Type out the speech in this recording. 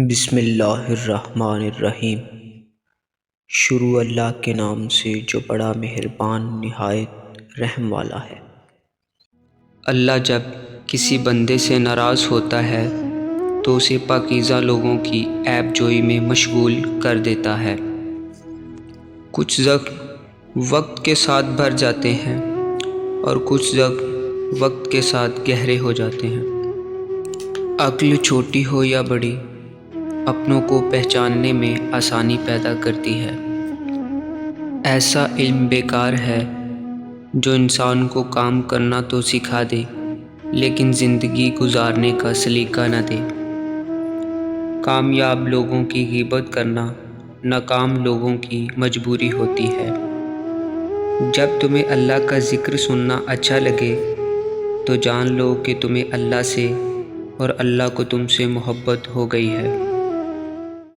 بسم اللہ الرحمن الرحیم۔ شروع اللہ کے نام سے جو بڑا مہربان نہایت رحم والا ہے۔ اللہ جب کسی بندے سے ناراض ہوتا ہے تو اسے پاکیزہ لوگوں کی عیب جوئی میں مشغول کر دیتا ہے۔ کچھ زخم وقت کے ساتھ بھر جاتے ہیں اور کچھ زخم وقت کے ساتھ گہرے ہو جاتے ہیں۔ عقل چھوٹی ہو یا بڑی، اپنوں کو پہچاننے میں آسانی پیدا کرتی ہے۔ ایسا علم بیکار ہے جو انسان کو کام کرنا تو سکھا دے لیکن زندگی گزارنے کا سلیقہ نہ دے۔ کامیاب لوگوں کی غیبت کرنا ناکام لوگوں کی مجبوری ہوتی ہے۔ جب تمہیں اللہ کا ذکر سننا اچھا لگے تو جان لو کہ تمہیں اللہ سے اور اللہ کو تم سے محبت ہو گئی ہے۔